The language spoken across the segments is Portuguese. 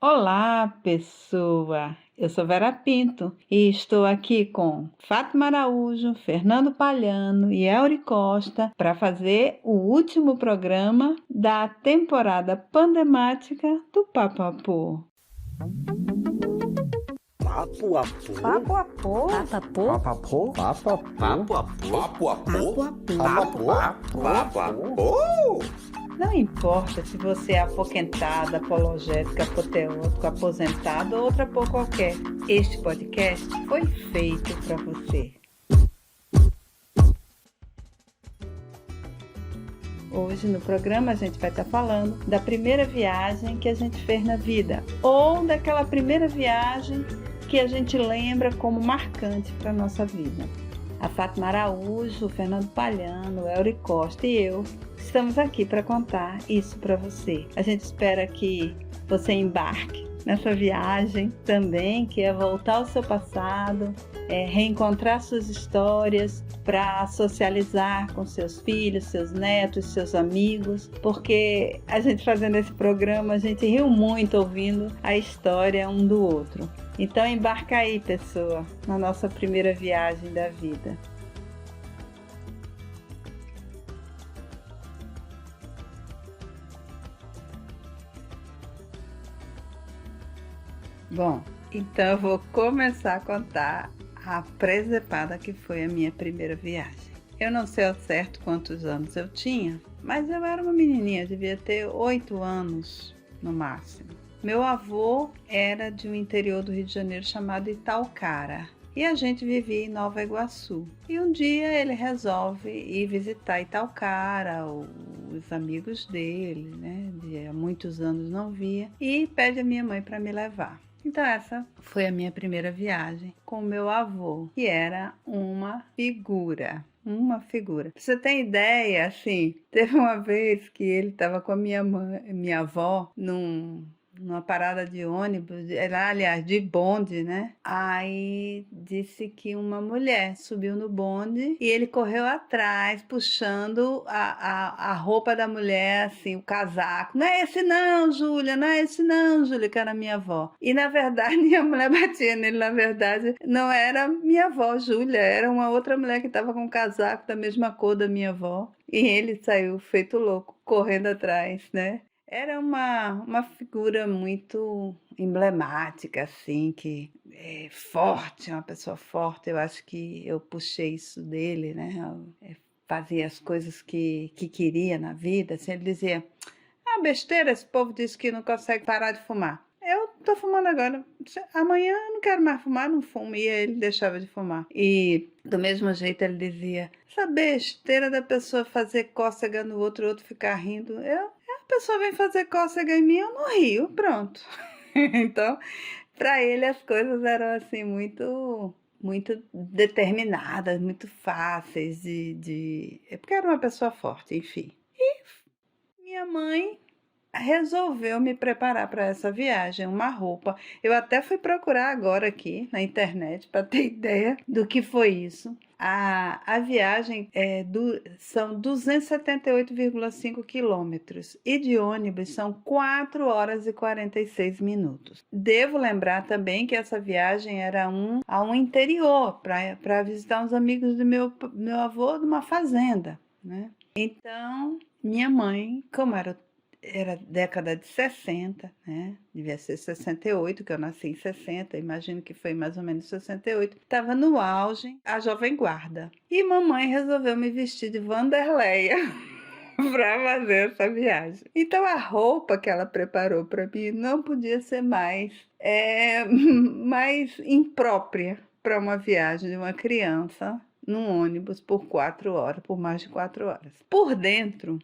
Olá, pessoa! Eu sou Vera Pinto e estou aqui com Fátima Araújo, Fernando Palhano e Elri Costa para fazer o último programa da temporada pandemática do Papapô. Papo-apô? Papo-apô? Papo-apô? Papo-apô? Não importa se você é apoquentada, apologética, apoteótico, aposentado ou outra apô qualquer, este podcast foi feito para você. Hoje no programa a gente vai estar falando da primeira viagem que a gente fez na vida, ou daquela primeira viagem que a gente lembra como marcante para a nossa vida. A Fátima Araújo, o Fernando Palhano, o Elri Costa e eu estamos aqui para contar isso para você. A gente espera que você embarque nessa viagem também, que é voltar ao seu passado, reencontrar suas histórias para socializar com seus filhos, seus netos, seus amigos, porque a gente fazendo esse programa, a gente riu muito ouvindo a história um do outro. Então embarca aí, pessoa, na nossa primeira viagem da vida. Bom, então eu vou começar a contar a presepada que foi a minha primeira viagem. Eu não sei ao certo quantos anos eu tinha, mas eu era uma menininha, devia ter 8 anos no máximo. Meu avô era de um interior do Rio de Janeiro chamado Itaocara e a gente vivia em Nova Iguaçu. E um dia ele resolve ir visitar Itaocara, os amigos dele, né, de há muitos anos não via, e pede a minha mãe para me levar. Então essa foi a minha primeira viagem com meu avô, que era uma figura. Pra você ter ideia, assim, teve uma vez que ele estava com a minha avó numa parada de ônibus, aliás, de bonde, né? Aí disse que uma mulher subiu no bonde e ele correu atrás, puxando a roupa da mulher, assim, o casaco. Não é esse não, Júlia, não é esse não, Júlia, que era minha avó. E, na verdade, a mulher batia nele, na verdade, não era minha avó, Júlia, era uma outra mulher que estava com um casaco da mesma cor da minha avó. E ele saiu feito louco, correndo atrás, né? Era uma figura muito emblemática, assim, que é forte, uma pessoa forte. Eu acho que eu puxei isso dele, né? Fazia as coisas que queria na vida. Assim, ele dizia, besteira, esse povo diz que não consegue parar de fumar. Eu tô fumando agora. Amanhã eu não quero mais fumar, não fumo. E aí ele deixava de fumar. E do mesmo jeito ele dizia, essa besteira da pessoa fazer cócega no outro, o outro ficar rindo. A pessoa vem fazer cócega em mim, eu não rio, pronto. Então, para ele as coisas eram assim muito determinadas, muito fáceis É porque era uma pessoa forte, enfim. E minha mãe resolveu me preparar para essa viagem, uma roupa. Eu até fui procurar agora aqui na internet para ter ideia do que foi isso. A viagem são 278,5 quilômetros e de ônibus são 4 horas e 46 minutos. Devo lembrar também que essa viagem era a um interior, para visitar uns amigos do meu avô numa fazenda, né? Então, minha mãe, como era década de 60, né? Devia ser 68, que eu nasci em 60, imagino que foi mais ou menos 68. Estava no auge, a Jovem Guarda. E mamãe resolveu me vestir de Wanderleia para fazer essa viagem. Então a roupa que ela preparou para mim não podia ser mais imprópria para uma viagem de uma criança num ônibus por 4 horas, por mais de 4 horas. Por dentro,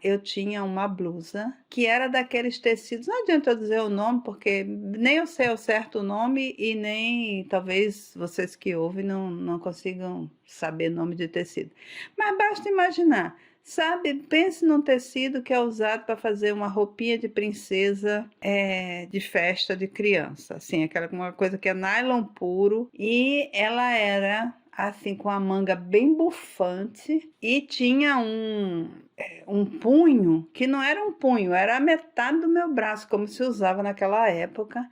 eu tinha uma blusa que era daqueles tecidos, não adianta eu dizer o nome, porque nem eu sei ao certo o nome e nem, talvez, vocês que ouvem não consigam saber nome de tecido. Mas basta imaginar, sabe, pense num tecido que é usado para fazer uma roupinha de princesa de festa de criança, assim, uma coisa que é nylon puro e ela era assim, com a manga bem bufante e tinha um punho, que não era um punho, era a metade do meu braço, como se usava naquela época.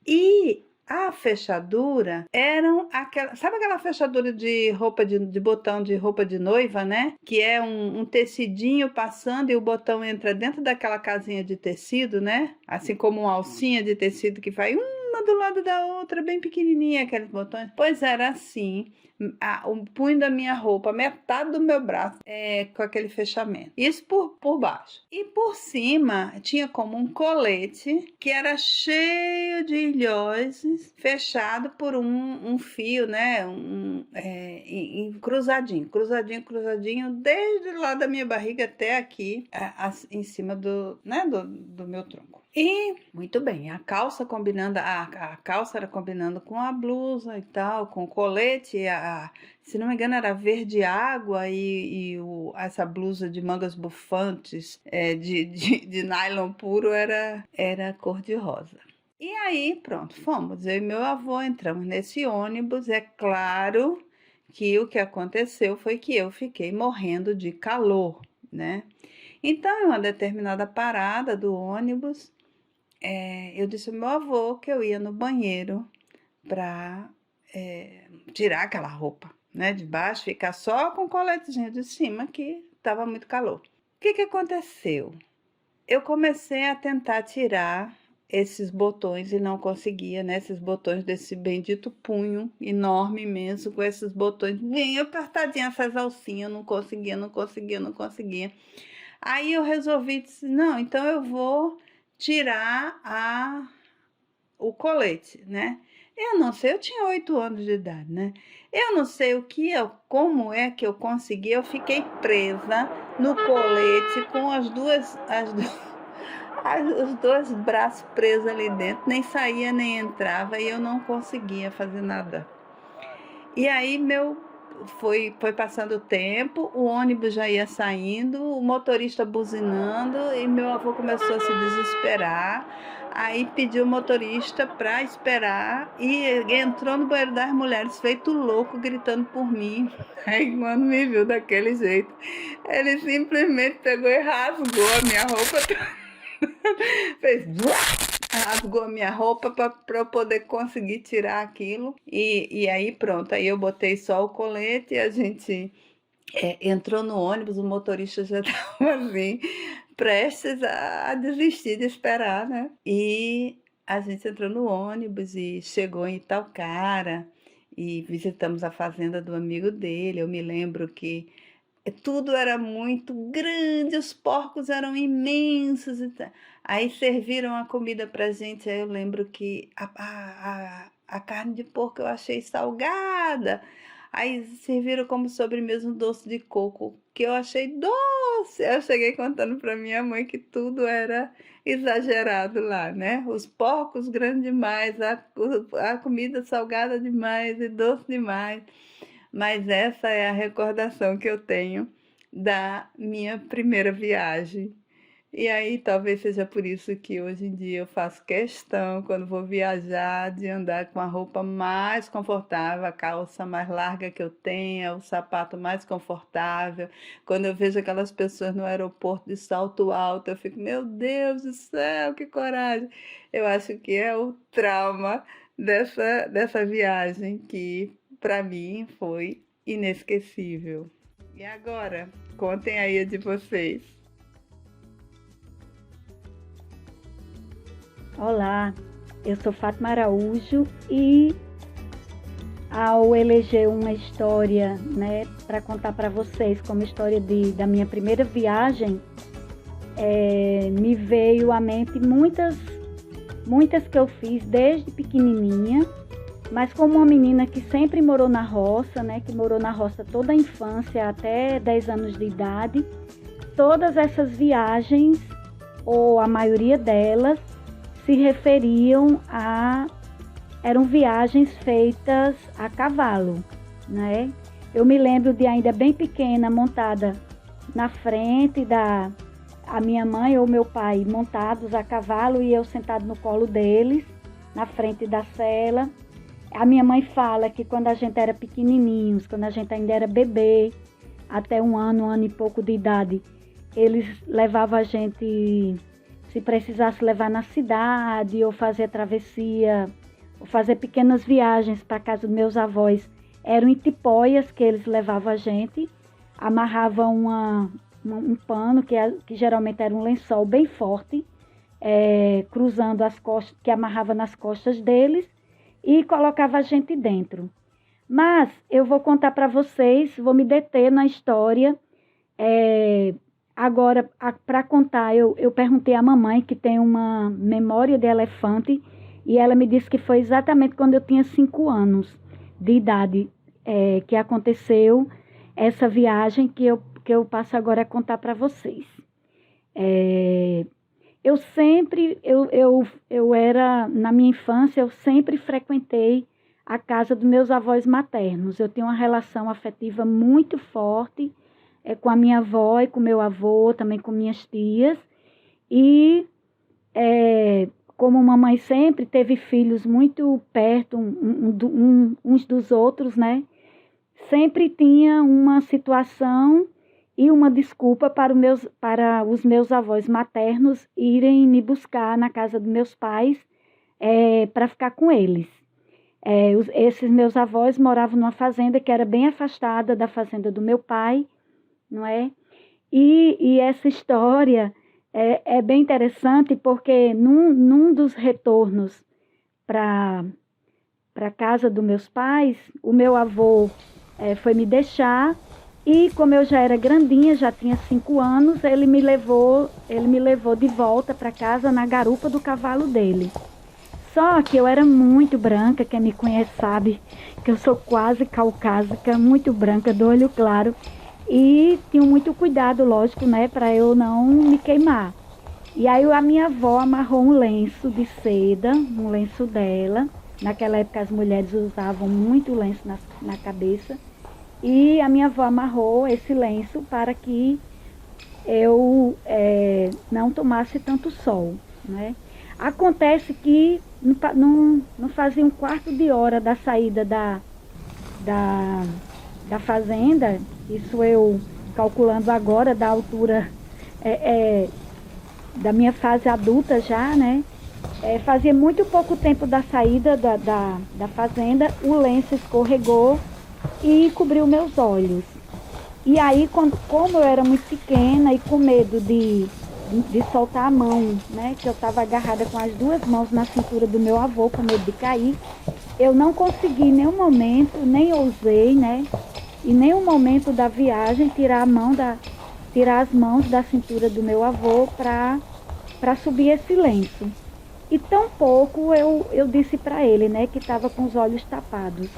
E a fechadura eram aquela, sabe aquela fechadura de roupa de botão de roupa de noiva, né? Que é um tecidinho passando e o botão entra dentro daquela casinha de tecido, né? Assim como uma alcinha de tecido que vai uma do lado da outra, bem pequenininha aqueles botões. Pois era assim. O punho da minha roupa, metade do meu braço, com aquele fechamento. Isso por baixo. E por cima tinha como um colete que era cheio de ilhoses, fechado por um fio, né? Cruzadinho, desde lá da minha barriga até aqui, em cima do meu tronco. E, muito bem, a calça combinando, a calça era combinando com a blusa e tal, com o colete, se não me engano era verde água essa blusa de mangas bufantes, de nylon puro era cor de rosa. E aí, pronto, fomos, eu e meu avô entramos nesse ônibus, é claro que o que aconteceu foi que eu fiquei morrendo de calor, né? Então, em uma determinada parada do ônibus, eu disse ao meu avô que eu ia no banheiro para tirar aquela roupa, né, de baixo, ficar só com o coletezinho de cima, que estava muito calor. O que aconteceu? Eu comecei a tentar tirar esses botões e não conseguia, né? Esses botões desse bendito punho enorme imenso, com esses botões bem apertadinhos, essas alcinhas, não conseguia. Aí eu resolvi, disse, não, então eu vou tirar o colete, né? Eu não sei, eu tinha 8 anos de idade, né? Eu não sei como é que eu consegui, eu fiquei presa no colete com os dois braços presos ali dentro, nem saía nem entrava e eu não conseguia fazer nada. E aí foi passando o tempo, o ônibus já ia saindo, o motorista buzinando e meu avô começou a se desesperar. Aí pediu o motorista para esperar e entrou no banheiro das mulheres, feito louco, gritando por mim. Aí quando me viu daquele jeito, ele simplesmente pegou e rasgou a minha roupa. Fez... rasgou a minha roupa para eu poder conseguir tirar aquilo. E aí pronto, aí eu botei só o colete e a gente entrou no ônibus, o motorista já estava assim, prestes a desistir de esperar, né? E a gente entrou no ônibus e chegou em Itaocara e visitamos a fazenda do amigo dele. Eu me lembro que tudo era muito grande, os porcos eram imensos. Aí serviram a comida pra gente. Aí eu lembro que a carne de porco eu achei salgada. Aí serviram como sobremesa um doce de coco, que eu achei doce. Eu cheguei contando pra minha mãe que tudo era exagerado lá, né? Os porcos grandes demais, a comida salgada demais e doce demais. Mas essa é a recordação que eu tenho da minha primeira viagem. E aí talvez seja por isso que hoje em dia eu faço questão, quando vou viajar, de andar com a roupa mais confortável, a calça mais larga que eu tenha, o sapato mais confortável. Quando eu vejo aquelas pessoas no aeroporto de salto alto, eu fico, meu Deus do céu, que coragem! Eu acho que é o trauma dessa viagem que para mim foi inesquecível. E agora, contem aí a de vocês. Olá, eu sou Fátima Araújo e ao eleger uma história, né, para contar para vocês como história da minha primeira viagem, me veio à mente muitas que eu fiz desde pequenininha, mas como uma menina que sempre morou na roça, né, que morou na roça toda a infância até 10 anos de idade, todas essas viagens, ou a maioria delas, se referiam eram viagens feitas a cavalo, né? Eu me lembro de ainda bem pequena, montada na frente a minha mãe ou meu pai montados a cavalo e eu sentado no colo deles, na frente da sela. A minha mãe fala que quando a gente era pequenininhos, quando a gente ainda era bebê, até um ano e pouco de idade, eles levavam a gente, se precisasse levar na cidade, ou fazer travessia, ou fazer pequenas viagens para a casa dos meus avós. Eram em tipóias que eles levavam a gente, amarravam um pano, que geralmente era um lençol bem forte, cruzando as costas, que amarrava nas costas deles, e colocava a gente dentro. Mas eu vou contar para vocês, vou me deter na história. Agora, para contar, eu perguntei à mamãe, que tem uma memória de elefante, e ela me disse que foi exatamente quando eu tinha 5 anos de idade que aconteceu essa viagem que eu passo agora a contar para vocês. Na minha infância, eu sempre frequentei a casa dos meus avós maternos. Eu tenho uma relação afetiva muito forte com a minha avó e com meu avô, também com minhas tias. E como mamãe sempre teve filhos muito perto uns dos outros, né? Sempre tinha uma situação e uma desculpa para os meus avós maternos irem me buscar na casa dos meus pais para ficar com eles. Esses meus avós moravam numa fazenda que era bem afastada da fazenda do meu pai, não é? E essa história é bem interessante, porque num dos retornos para a casa dos meus pais, o meu avô foi me deixar. E como eu já era grandinha, já tinha 5 anos, ele me levou de volta para casa na garupa do cavalo dele. Só que eu era muito branca, quem me conhece sabe que eu sou quase caucásica, muito branca, do olho claro. E tinha muito cuidado, lógico, né, para eu não me queimar. E aí a minha avó amarrou um lenço de seda, um lenço dela. Naquela época as mulheres usavam muito lenço na cabeça. E a minha avó amarrou esse lenço para que eu não tomasse tanto sol, né? Acontece que não fazia um quarto de hora da saída da fazenda, isso eu calculando agora da altura da minha fase adulta já, né? Fazia muito pouco tempo da saída da fazenda, o lenço escorregou e cobriu meus olhos. E aí, como eu era muito pequena e com medo de soltar a mão, né, que eu estava agarrada com as 2 mãos na cintura do meu avô, com medo de cair, eu não consegui em nenhum momento, nem ousei, né, em nenhum momento da viagem tirar as mãos da cintura do meu avô para subir esse lenço. E tão pouco eu disse para ele, né, que estava com os olhos tapados.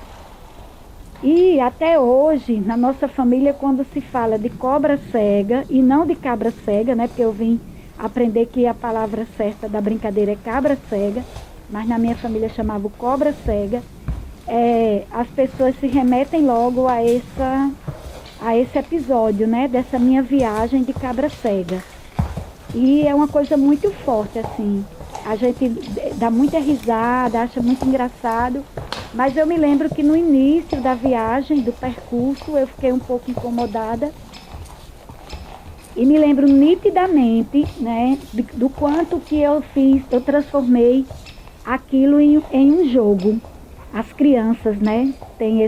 E até hoje, na nossa família, quando se fala de cobra cega e não de cabra cega, né? Porque eu vim aprender que a palavra certa da brincadeira é cabra cega, mas na minha família chamava cobra cega, as pessoas se remetem logo a esse episódio, né? Dessa minha viagem de cabra cega. E é uma coisa muito forte, assim. A gente dá muita risada, acha muito engraçado. Mas eu me lembro que no início da viagem, do percurso, eu fiquei um pouco incomodada. E me lembro nitidamente, né, do quanto que eu transformei aquilo em um jogo. As crianças, né, têm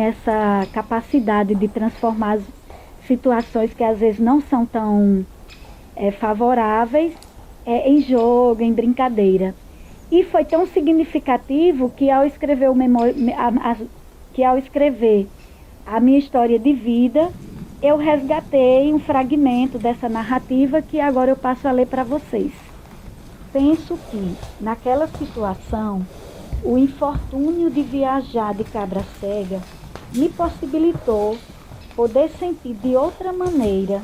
essa capacidade de transformar as situações que às vezes não são tão favoráveis em jogo, em brincadeira. E foi tão significativo que ao escrever a minha história de vida, eu resgatei um fragmento dessa narrativa que agora eu passo a ler para vocês. Penso que, naquela situação, o infortúnio de viajar de cabra cega me possibilitou poder sentir de outra maneira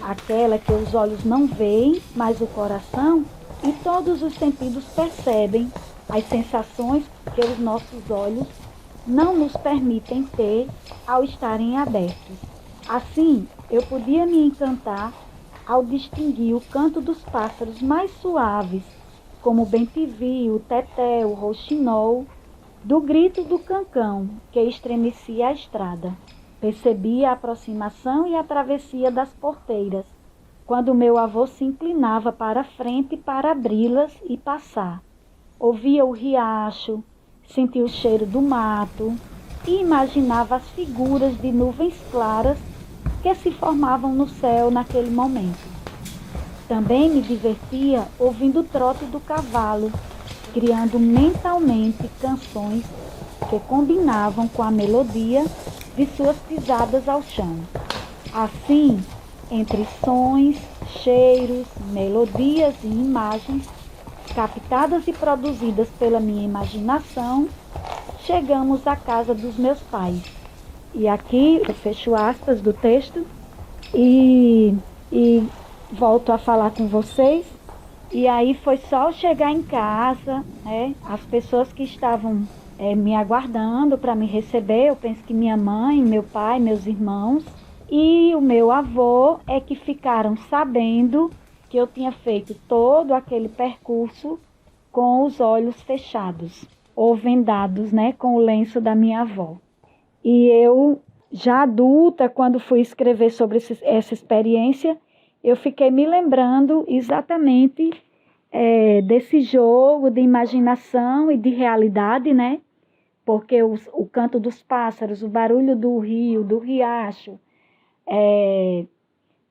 aquela que os olhos não veem, mas o coração e todos os sentidos percebem as sensações que os nossos olhos não nos permitem ter ao estarem abertos. Assim, eu podia me encantar ao distinguir o canto dos pássaros mais suaves, como o bem-te-vi, o teté, o rouxinol, do grito do cancão que estremecia a estrada. Percebi a aproximação e a travessia das porteiras, quando meu avô se inclinava para a frente para abri-las e passar. Ouvia o riacho, sentia o cheiro do mato e imaginava as figuras de nuvens claras que se formavam no céu naquele momento. Também me divertia ouvindo o trote do cavalo, criando mentalmente canções que combinavam com a melodia de suas pisadas ao chão. Assim, entre sons, cheiros, melodias e imagens, captadas e produzidas pela minha imaginação, chegamos à casa dos meus pais. E aqui eu fecho aspas do texto e volto a falar com vocês. E aí foi só chegar em casa, né? As pessoas que estavam me aguardando para me receber, eu penso que minha mãe, meu pai, meus irmãos e o meu avô é que ficaram sabendo que eu tinha feito todo aquele percurso com os olhos fechados ou vendados, né, com o lenço da minha avó. E eu, já adulta, quando fui escrever sobre essa experiência, eu fiquei me lembrando exatamente desse jogo de imaginação e de realidade, né? Porque o canto dos pássaros, o barulho do rio, do riacho,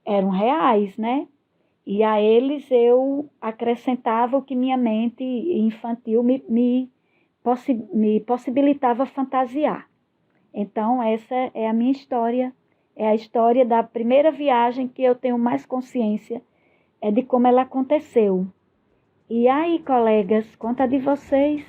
eram reais, né? E a eles eu acrescentava o que minha mente infantil me possibilitava fantasiar. Então, essa é a minha história, é a história da primeira viagem que eu tenho mais consciência, de como ela aconteceu. E aí, colegas, conta de vocês.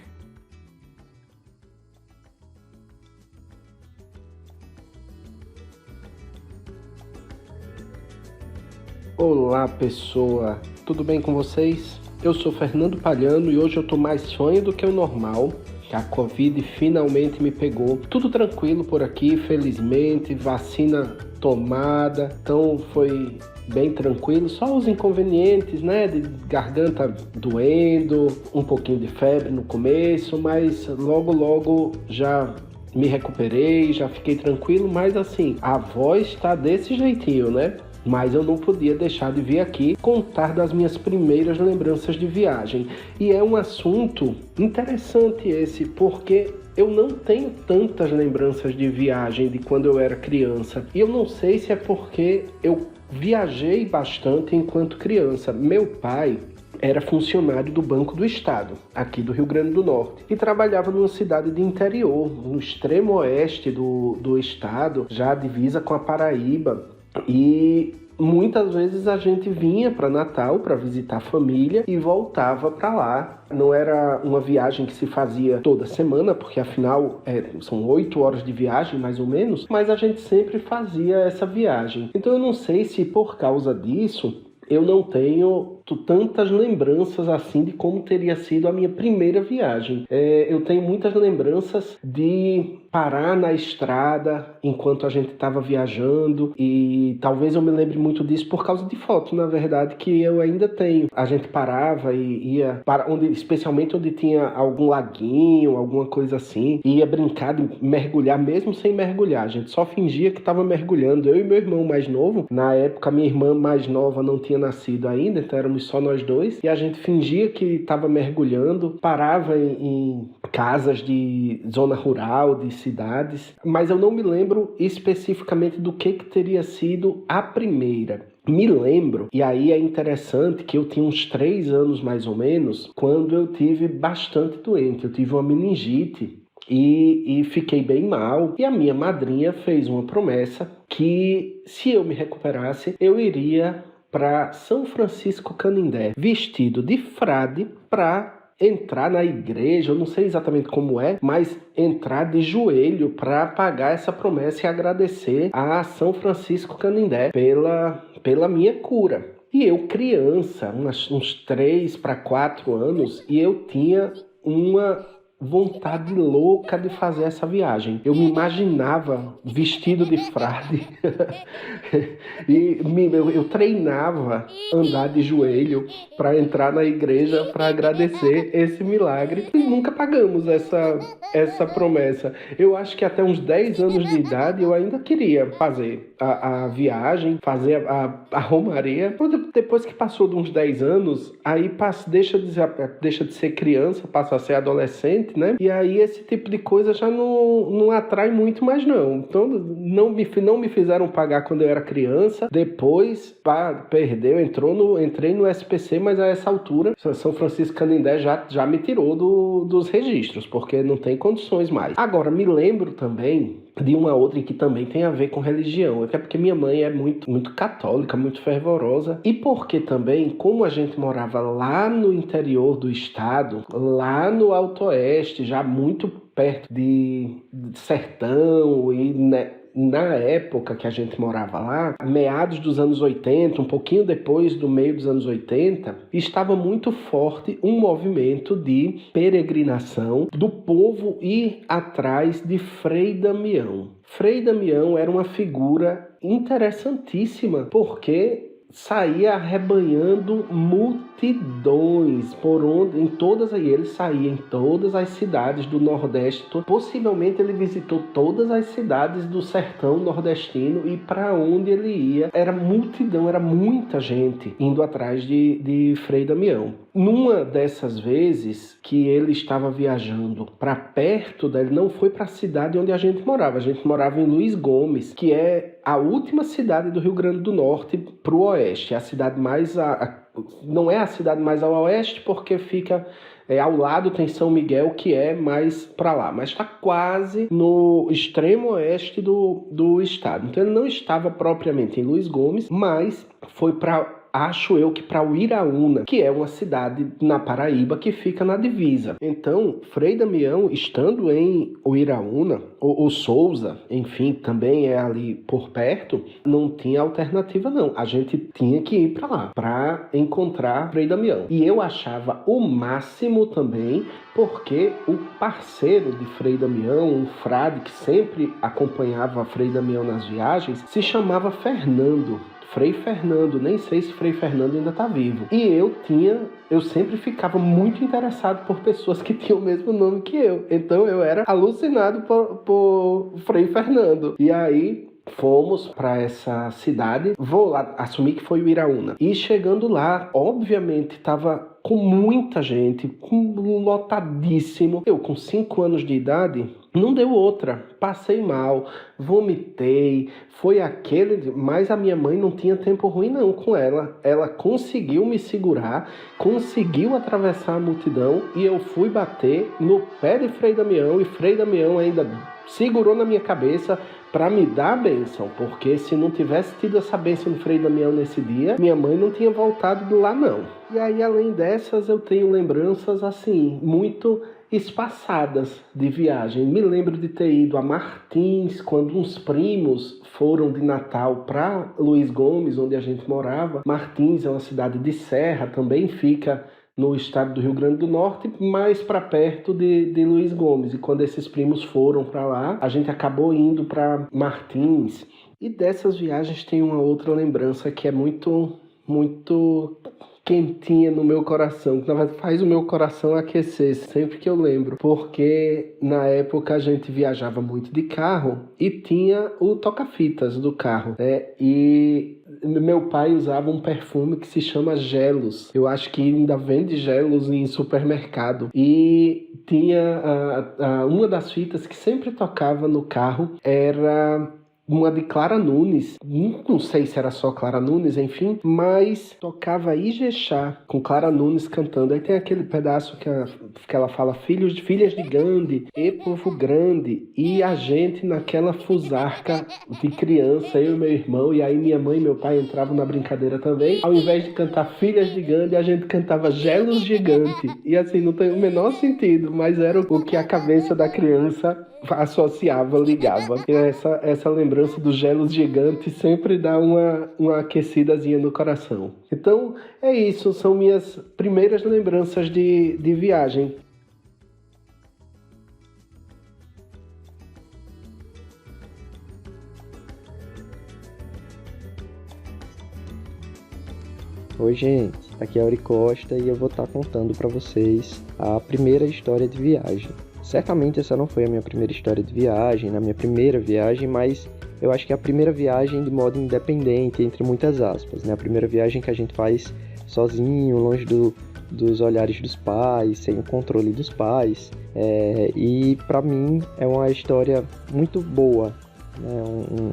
Olá, pessoa, tudo bem com vocês? Eu sou Fernando Palhano e hoje eu tô mais fanho do que o normal. A Covid finalmente me pegou. Tudo tranquilo por aqui, felizmente, vacina tomada, então foi bem tranquilo. Só os inconvenientes, né, de garganta doendo, um pouquinho de febre no começo, mas logo já me recuperei, já fiquei tranquilo, mas assim, a voz tá desse jeitinho, né? Mas eu não podia deixar de vir aqui contar das minhas primeiras lembranças de viagem. E é um assunto interessante esse, porque eu não tenho tantas lembranças de viagem de quando eu era criança. E eu não sei se é porque eu viajei bastante enquanto criança. Meu pai era funcionário do Banco do Estado, aqui do Rio Grande do Norte, e trabalhava numa cidade de interior, no extremo oeste do estado, já a divisa com a Paraíba. E muitas vezes a gente vinha para Natal para visitar a família e voltava para lá. Não era uma viagem que se fazia toda semana, porque afinal são 8 horas de viagem mais ou menos, mas a gente sempre fazia essa viagem. Então eu não sei se por causa disso eu não tenho tantas lembranças assim de como teria sido a minha primeira viagem. Eu tenho muitas lembranças de parar na estrada enquanto a gente estava viajando, e talvez eu me lembre muito disso por causa de fotos, na verdade, que eu ainda tenho. A gente parava e ia para especialmente onde tinha algum laguinho, alguma coisa assim, e ia brincar de mergulhar mesmo sem mergulhar. A gente só fingia que estava mergulhando. Eu e meu irmão mais novo, na época minha irmã mais nova não tinha nascido ainda, então éramos só nós dois, e a gente fingia que estava mergulhando, parava em casas de zona rural, de cidades, mas eu não me lembro especificamente do que teria sido a primeira. Me lembro, e aí é interessante, que eu tinha uns 3 anos mais ou menos, quando eu tive bastante doente. Eu tive uma meningite e fiquei bem mal, e a minha madrinha fez uma promessa que se eu me recuperasse, eu iria para São Francisco Canindé, vestido de frade, para entrar na igreja. Eu não sei exatamente como mas entrar de joelho para pagar essa promessa e agradecer a São Francisco Canindé pela minha cura. E eu, criança, uns 3 para 4 anos, e eu tinha uma vontade louca de fazer essa viagem. Eu me imaginava vestido de frade e eu treinava andar de joelho para entrar na igreja para agradecer esse milagre. E nunca pagamos essa promessa. Eu acho que até uns 10 anos de idade eu ainda queria fazer a viagem, fazer a romaria. Depois que passou de uns 10 anos, aí deixa de ser criança, passa a ser adolescente, né? E aí esse tipo de coisa já não atrai muito mais não. Então não me fizeram pagar quando eu era criança. Depois perdeu, entrei no SPC, mas a essa altura São Francisco Canindé já me tirou dos registros, porque não tem condições mais. Agora, me lembro também de uma outra que também tem a ver com religião, até porque minha mãe é muito, muito católica, muito fervorosa, e porque também, como a gente morava lá no interior do estado, lá no Alto Oeste, já muito perto de sertão e, né, na época que a gente morava lá, meados dos anos 80, um pouquinho depois do meio dos anos 80, estava muito forte um movimento de peregrinação do povo ir atrás de Frei Damião. Frei Damião era uma figura interessantíssima, porque saía arrebanhando multidões ele saía em todas as cidades do Nordeste. Possivelmente ele visitou todas as cidades do sertão nordestino, e para onde ele ia era multidão, era muita gente indo atrás de Frei Damião. Numa dessas vezes que ele estava viajando para perto dele, não foi para a cidade onde a gente morava em Luiz Gomes, que é a última cidade do Rio Grande do Norte para o oeste. É a cidade mais não é a cidade mais ao oeste, porque fica ao lado, tem São Miguel, que é mais para lá, mas está quase no extremo oeste do estado. Então ele não estava propriamente em Luiz Gomes, mas foi acho eu que para Uiraúna, que é uma cidade na Paraíba que fica na divisa. Então, Frei Damião, estando em Uiraúna, ou Souza, enfim, também é ali por perto, não tinha alternativa não. A gente tinha que ir para lá, para encontrar Frei Damião. E eu achava o máximo também, porque o parceiro de Frei Damião, um frade que sempre acompanhava Frei Damião nas viagens, se chamava Fernando. Frei Fernando, nem sei se Frei Fernando ainda está vivo. E eu sempre ficava muito interessado por pessoas que tinham o mesmo nome que eu. Então eu era alucinado por Frei Fernando. E aí fomos para essa cidade, vou lá, assumir que foi o Iraúna. E chegando lá, obviamente, estava com muita gente, lotadíssimo. Eu, com 5 anos de idade, não deu outra. Passei mal, vomitei, mas a minha mãe não tinha tempo ruim não com ela. Ela conseguiu me segurar, conseguiu atravessar a multidão, e eu fui bater no pé de Frei Damião, e Frei Damião ainda segurou na minha cabeça para me dar a bênção, porque se não tivesse tido essa bênção de Frei Damião nesse dia, minha mãe não tinha voltado de lá não. E aí, além dessas, eu tenho lembranças assim, muito espaçadas de viagem. Me lembro de ter ido a Martins, quando uns primos foram de Natal para Luiz Gomes, onde a gente morava. Martins é uma cidade de serra, também fica no estado do Rio Grande do Norte, mais para perto de Luiz Gomes. E quando esses primos foram para lá, a gente acabou indo para Martins. E dessas viagens tem uma outra lembrança que é muito, muito quentinha no meu coração, que na verdade faz o meu coração aquecer sempre que eu lembro, porque na época a gente viajava muito de carro e tinha o toca-fitas do carro, né? E meu pai usava um perfume que se chama Gelos. Eu acho que ainda vende Gelos em supermercado. E tinha uma das fitas que sempre tocava no carro era uma de Clara Nunes, não sei se era só Clara Nunes, enfim, mas tocava Ijexá, com Clara Nunes cantando. Aí tem aquele pedaço que ela fala filhas de Gandhi, e povo grande, e a gente naquela fusarca de criança, eu e meu irmão, e aí minha mãe e meu pai entravam na brincadeira também. Ao invés de cantar Filhas de Gandhi, a gente cantava Gelos Gigante, e assim, não tem o menor sentido, mas era o que a cabeça da criança associava, ligava. E essa lembrança dos Gelos Gigantes sempre dá uma aquecidazinha no coração. Então, é isso. São minhas primeiras lembranças de viagem. Oi, gente, aqui é Auri Costa e eu vou estar contando para vocês a primeira história de viagem. Certamente essa não foi a minha primeira história de viagem, na minha primeira viagem, mas eu acho que é a primeira viagem de modo independente, entre muitas aspas, né? A primeira viagem que a gente faz sozinho, longe dos olhares dos pais, sem o controle dos pais. E para mim é uma história muito boa, né?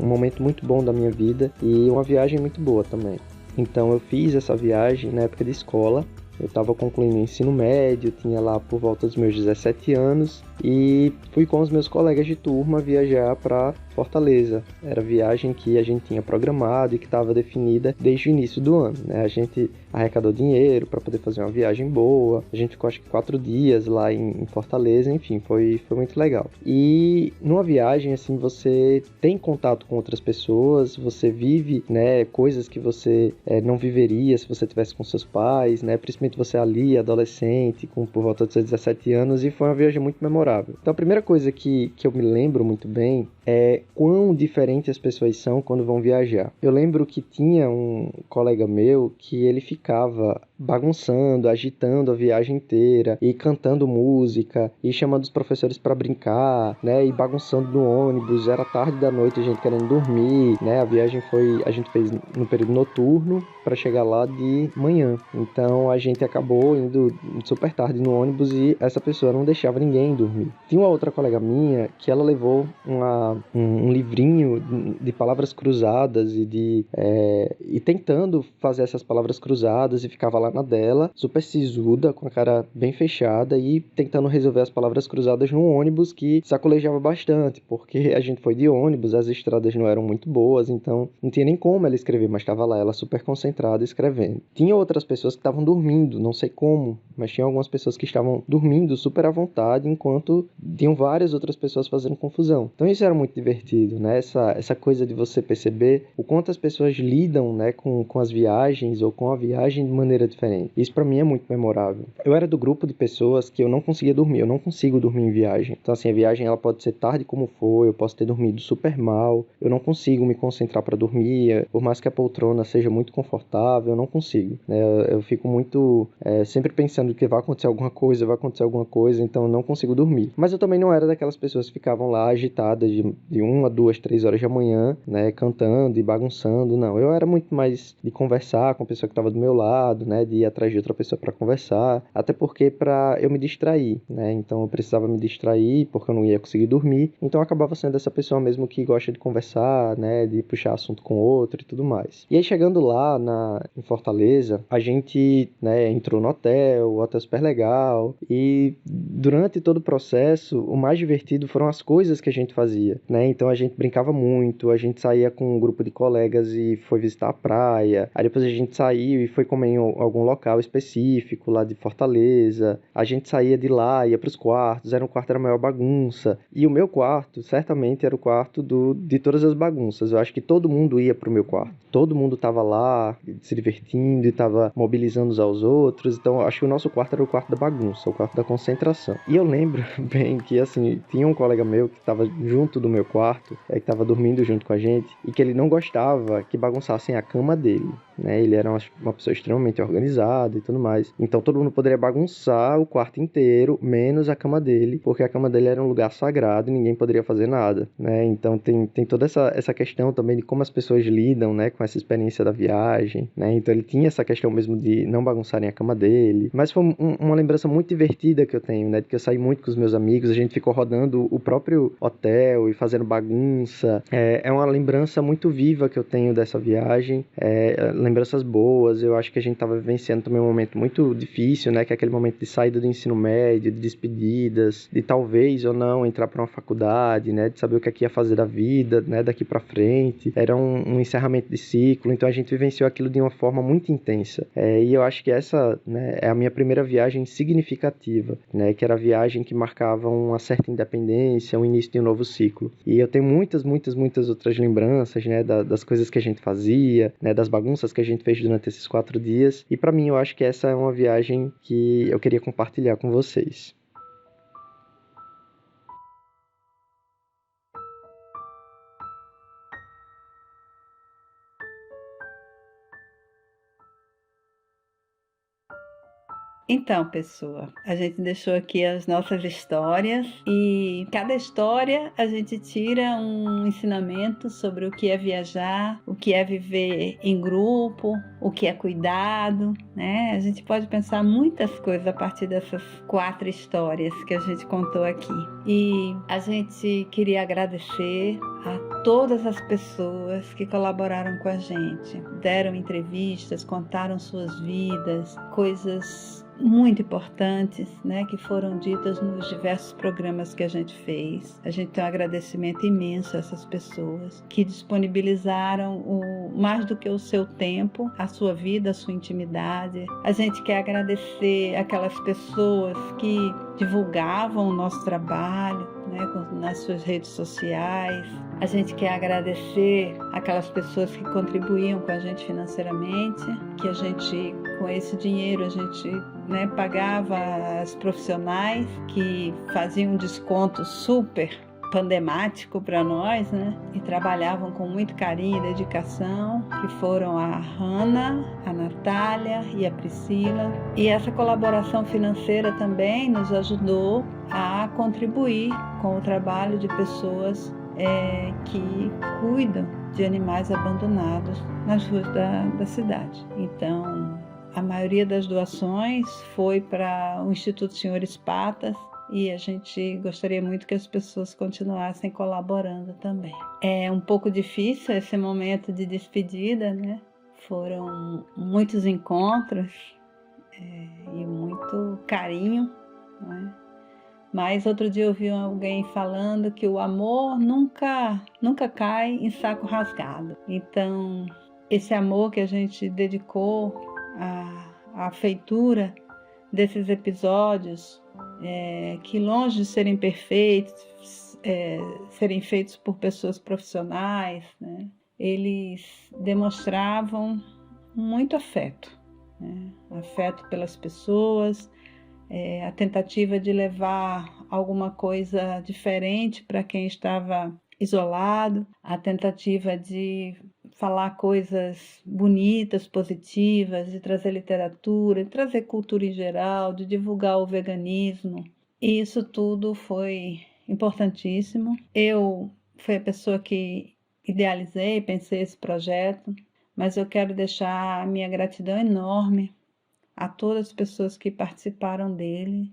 Um momento muito bom da minha vida e uma viagem muito boa também. Então eu fiz essa viagem na época de escola. Eu estava concluindo o ensino médio, tinha lá por volta dos meus 17 anos e fui com os meus colegas de turma viajar para Fortaleza. Era a viagem que a gente tinha programado e que estava definida desde o início do ano, né? A gente arrecadou dinheiro para poder fazer uma viagem boa. A gente ficou acho que 4 dias lá em Fortaleza, enfim, foi muito legal. E numa viagem assim você tem contato com outras pessoas, você vive, né, coisas que você não viveria se você tivesse com seus pais, né? Principalmente você ali, adolescente, por volta dos seus 17 anos, e foi uma viagem muito memorável. Então a primeira coisa que eu me lembro muito bem é quão diferentes as pessoas são quando vão viajar. Eu lembro que tinha um colega meu que ele ficava bagunçando, agitando a viagem inteira, e cantando música, e chamando os professores para brincar, né, e bagunçando no ônibus. Era tarde da noite, a gente querendo dormir, né, a gente fez no período noturno para chegar lá de manhã. Então a gente acabou indo super tarde no ônibus e essa pessoa não deixava ninguém dormir. Tinha uma outra colega minha que ela levou um livrinho de palavras cruzadas e tentando fazer essas palavras cruzadas, e ficava lá na dela, super sisuda, com a cara bem fechada e tentando resolver as palavras cruzadas num ônibus que sacolejava bastante, porque a gente foi de ônibus, as estradas não eram muito boas, então não tinha nem como ela escrever, mas estava lá ela super concentrada escrevendo. Tinha outras pessoas que estavam dormindo, não sei como, mas tinha algumas pessoas que estavam dormindo super à vontade, enquanto tinham várias outras pessoas fazendo confusão. Então isso era muito divertido, né? Essa coisa de você perceber o quanto as pessoas lidam, né, com as viagens ou com a viagem de maneira diferente. Isso para mim é muito memorável. Eu era do grupo de pessoas que eu não conseguia dormir, eu não consigo dormir em viagem. Então assim, a viagem ela pode ser tarde como for, eu posso ter dormido super mal, eu não consigo me concentrar para dormir, por mais que a poltrona seja muito confortável, eu não consigo, né? Eu fico muito sempre pensando que vai acontecer alguma coisa, então eu não consigo dormir. Mas eu também não era daquelas pessoas que ficavam lá agitadas de 1 a 2, 3 horas da manhã, né, cantando e bagunçando, não. Eu era muito mais de conversar com a pessoa que estava do meu lado, né, de ir atrás de outra pessoa para conversar, até porque para eu me distrair, né, então eu precisava me distrair porque eu não ia conseguir dormir, então eu acabava sendo essa pessoa mesmo que gosta de conversar, né, de puxar assunto com outro e tudo mais. E aí chegando lá em Fortaleza, a gente, né, entrou no hotel, o hotel super legal, e durante todo o processo, o mais divertido foram as coisas que a gente fazia, né, então a gente brincava muito, a gente saía com um grupo de colegas e foi visitar a praia, aí depois a gente saiu e foi comer em algum local específico lá de Fortaleza, a gente saía de lá, ia pros quartos, um quarto era a maior bagunça, e o meu quarto certamente era o quarto de todas as bagunças. Eu acho que todo mundo ia pro meu quarto, todo mundo tava lá se divertindo e tava mobilizando uns aos outros, então eu acho que o nosso quarto era o quarto da bagunça, o quarto da concentração. E eu lembro bem que assim, tinha um colega meu que tava junto do meu quarto, que tava dormindo junto com a gente, e que ele não gostava que bagunçassem a cama dele, né? Ele era uma pessoa extremamente organizada e tudo mais. Então todo mundo poderia bagunçar o quarto inteiro, menos a cama dele, porque a cama dele era um lugar sagrado e ninguém poderia fazer nada, né? Então tem toda essa questão também de como as pessoas lidam, né, com essa experiência da viagem, né? Então ele tinha essa questão mesmo de não bagunçarem a cama dele. Mas foi uma lembrança muito divertida que eu tenho, né? De que eu saí muito com os meus amigos, a gente ficou rodando o próprio hotel e fazendo bagunça. É uma lembrança muito viva que eu tenho dessa viagem. Lembranças boas. Eu acho que a gente estava vivenciando também um momento muito difícil, né? Que é aquele momento de saída do ensino médio, de despedidas, de talvez ou não entrar para uma faculdade, né? De saber o que é que ia fazer da vida, né? Daqui para frente. Era um encerramento de ciclo, então a gente vivenciou aquilo de uma forma muito intensa. E eu acho que essa, né, é a minha primeira viagem significativa, né? Que era a viagem que marcava uma certa independência, o início de um novo ciclo. E eu tenho muitas outras lembranças, né? Das coisas que a gente fazia, né? Das bagunças que a gente fez durante esses 4 dias. E para mim, eu acho que essa é uma viagem que eu queria compartilhar com vocês. Então, pessoa, a gente deixou aqui as nossas histórias e cada história a gente tira um ensinamento sobre o que é viajar, o que é viver em grupo, o que é cuidado, né? A gente pode pensar muitas coisas a partir dessas 4 histórias que a gente contou aqui. E a gente queria agradecer a todas as pessoas que colaboraram com a gente, deram entrevistas, contaram suas vidas, coisas muito importantes, né, que foram ditas nos diversos programas que a gente fez. A gente tem um agradecimento imenso a essas pessoas que disponibilizaram mais do que o seu tempo, a sua vida, a sua intimidade. A gente quer agradecer aquelas pessoas que divulgavam o nosso trabalho, né, nas suas redes sociais. A gente quer agradecer aquelas pessoas que contribuíam com a gente financeiramente, que a gente, com esse dinheiro, a gente, né, pagava as profissionais que faziam um desconto super pandemático para nós, né? E trabalhavam com muito carinho e dedicação, que foram a Hanna, a Natália e a Priscila. E essa colaboração financeira também nos ajudou a contribuir com o trabalho de pessoas que cuidam de animais abandonados nas ruas da cidade. Então, a maioria das doações foi para o Instituto Senhores Patas, e a gente gostaria muito que as pessoas continuassem colaborando também. É um pouco difícil esse momento de despedida, né? Foram muitos encontros e muito carinho, né? Mas outro dia eu vi alguém falando que o amor nunca cai em saco rasgado. Então, esse amor que a gente dedicou à feitura desses episódios, que longe de serem perfeitos, serem feitos por pessoas profissionais, né? Eles demonstravam muito afeto, né? Afeto pelas pessoas, a tentativa de levar alguma coisa diferente para quem estava isolado, a tentativa de falar coisas bonitas, positivas, de trazer literatura, de trazer cultura em geral, de divulgar o veganismo. E isso tudo foi importantíssimo. Eu fui a pessoa que idealizei, pensei esse projeto, mas eu quero deixar a minha gratidão enorme a todas as pessoas que participaram dele,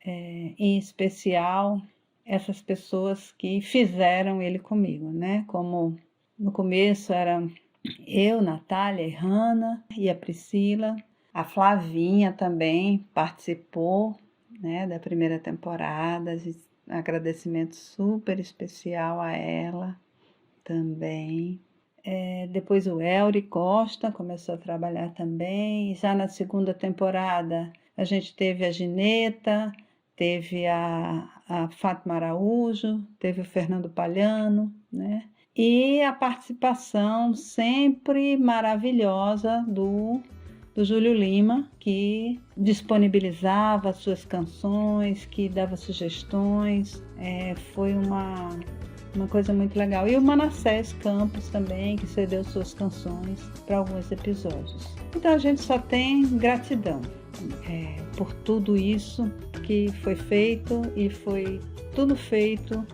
em especial essas pessoas que fizeram ele comigo, né? Como no começo era eu, Natália e Hanna e a Priscila. A Flavinha também participou, né, da primeira temporada. Agradecimento super especial a ela também. Depois o Elri Costa começou a trabalhar também. Já na segunda temporada a gente teve a Gineta, teve a Fátima Araújo, teve o Fernando Palhano, né? E a participação sempre maravilhosa do Júlio Lima, que disponibilizava as suas canções, que dava sugestões. Foi uma coisa muito legal. E o Manassés Campos também, que cedeu suas canções para alguns episódios. Então a gente só tem gratidão por tudo isso que foi feito, e foi tudo feito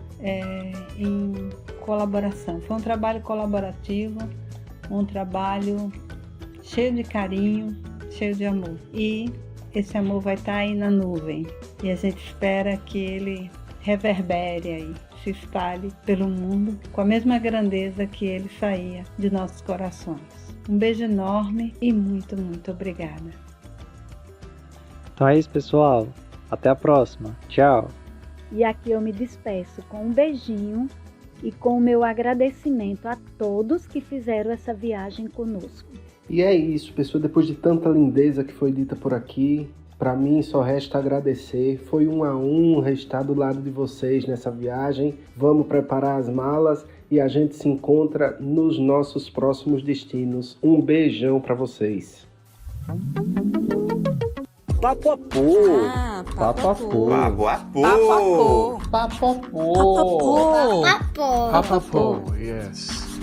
em colaboração. Foi um trabalho colaborativo, um trabalho cheio de carinho, cheio de amor. E esse amor vai estar aí na nuvem. E a gente espera que ele reverbere aí, se espalhe pelo mundo com a mesma grandeza que ele saía de nossos corações. Um beijo enorme e muito, muito obrigada. Então é isso, pessoal. Até a próxima. Tchau. E aqui eu me despeço com um beijinho e com o meu agradecimento a todos que fizeram essa viagem conosco. E é isso, pessoal. Depois de tanta lindeza que foi dita por aqui, para mim só resta agradecer. Foi uma honra estar do lado de vocês nessa viagem. Vamos preparar as malas e a gente se encontra nos nossos próximos destinos. Um beijão para vocês. Papo-apô. Papo-apô. Papo-apô. Papo-apô. Papo-apô. Papo-apô, yes.